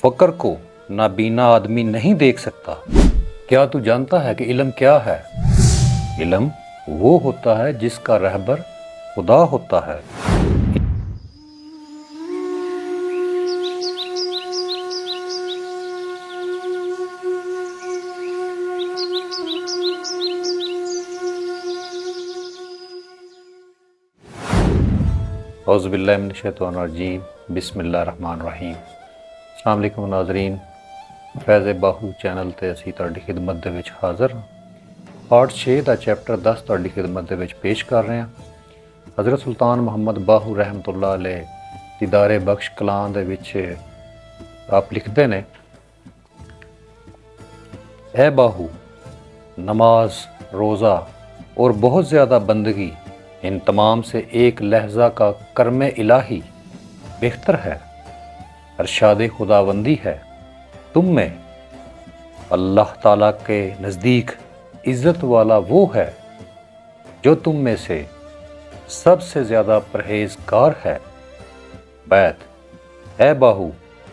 فقر کو نابینا آدمی نہیں دیکھ سکتا۔ کیا تو جانتا ہے کہ علم کیا ہے؟ علم وہ ہوتا ہے جس کا رہبر خدا ہوتا ہے۔ اعوذ باللہ من الشیطان الرجیم، بسم اللہ الرحمن الرحیم۔ السلام علیکم ناظرین، فیض باہو چینل تے اسی تہاڈی خدمت دے وچ حاضر ہاں۔ پارٹ 6 دا چیپٹر 10 تہاڈی خدمت دے وچ پیش کر رہے ہیں۔ حضرت سلطان محمد باہو رحمۃ اللہ علیہ دیدار بخش کلان دے وچ آپ لکھتے نے، اے باہو، نماز، روزہ اور بہت زیادہ بندگی ان تمام سے ایک لحظہ کا کرم الہی بہتر ہے، ارشاد خداوندی ہے۔ تم میں اللہ تعالیٰ کے نزدیک عزت والا وہ ہے جو تم میں سے سب سے زیادہ پرہیزگار ہے۔ بیت، اے باہو،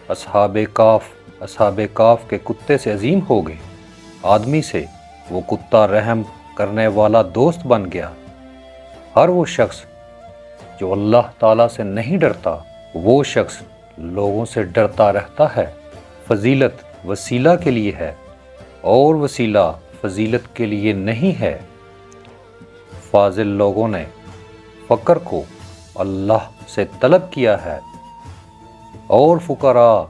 اصحاب کاف کے کتے سے عظیم ہو گئے، آدمی سے وہ کتا رحم کرنے والا دوست بن گیا۔ ہر وہ شخص جو اللہ تعالیٰ سے نہیں ڈرتا، وہ شخص لوگوں سے ڈرتا رہتا ہے۔ فضیلت وسیلہ کے لیے ہے اور وسیلہ فضیلت کے لیے نہیں ہے۔ فاضل لوگوں نے فقر کو اللہ سے طلب کیا ہے اور فقراء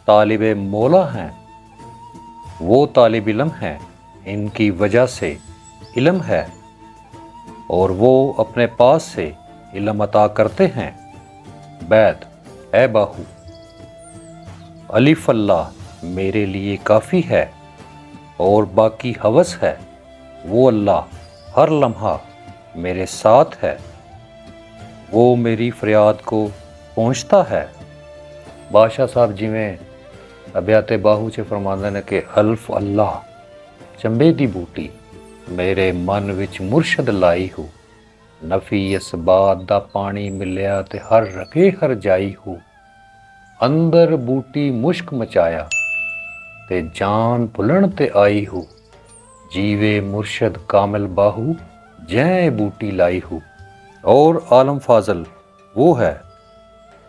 طالب مولا ہیں، وہ طالب علم ہیں، ان کی وجہ سے علم ہے اور وہ اپنے پاس سے علم عطا کرتے ہیں۔ بیت، اے باہو، الف اللہ میرے لیے کافی ہے اور باقی ہوس ہے، وہ اللہ ہر لمحہ میرے ساتھ ہے، وہ میری فریاد کو پہنچتا ہے۔ بادشاہ صاحب جی میں ابیات باہو سے فرماندے نے کہ الف اللہ چنبے دی بوٹی میرے من وچ مرشد لائی ہو، نفی اس بات دا پانی ملیا تے ہر رگے ہر جائی ہو، اندر بوٹی مشک مچایا تے جان بھلن تے آئی ہو، جیوے مرشد کامل باہو جیں بوٹی لائی ہو۔ اور عالم فاضل وہ ہے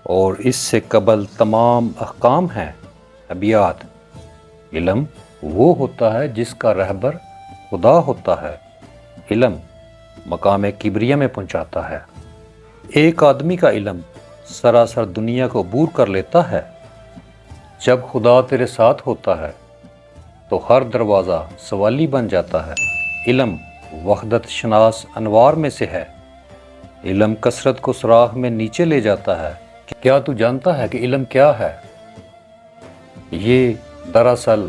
اور اس سے قبل تمام احکام ہیں۔ ابیات، علم وہ ہوتا ہے جس کا رہبر خدا ہوتا ہے، علم مقام کبریہ میں پہنچاتا ہے۔ ایک آدمی کا علم سراسر دنیا کو عبور کر لیتا ہے۔ جب خدا تیرے ساتھ ہوتا ہے تو ہر دروازہ سوالی بن جاتا ہے۔ علم وحدت شناس انوار میں سے ہے، علم کثرت کو سراغ میں نیچے لے جاتا ہے۔ کیا تو جانتا ہے کہ علم کیا ہے؟ یہ دراصل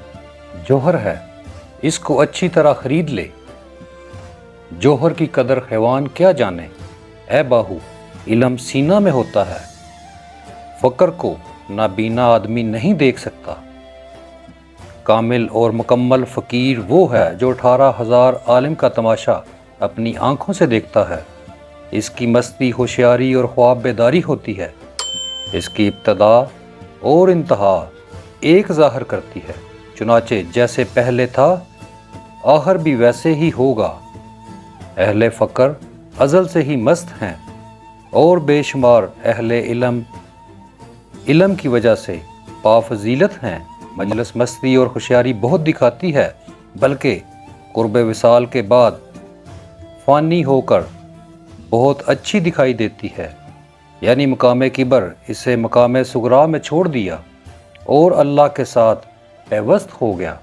جوہر ہے، اس کو اچھی طرح خرید لے۔ جوہر کی قدر حیوان کیا جانے؟ اے باہو، علم سینہ میں ہوتا ہے، فقر کو نابینا آدمی نہیں دیکھ سکتا۔ کامل اور مکمل فقیر وہ ہے جو 18,000 عالم کا تماشا اپنی آنکھوں سے دیکھتا ہے۔ اس کی مستی ہوشیاری اور خواب بیداری ہوتی ہے، اس کی ابتدا اور انتہا ایک ظاہر کرتی ہے، چنانچہ جیسے پہلے تھا آخر بھی ویسے ہی ہوگا۔ اہل فقر ازل سے ہی مست ہیں اور بے شمار اہل علم کی وجہ سے پافضیلت ہیں۔ مجلس مستی اور ہوشیاری بہت دکھاتی ہے، بلکہ قرب وصال کے بعد فانی ہو کر بہت اچھی دکھائی دیتی ہے، یعنی مقام کبر اسے مقام صغرا میں چھوڑ دیا اور اللہ کے ساتھ پیوست ہو گیا۔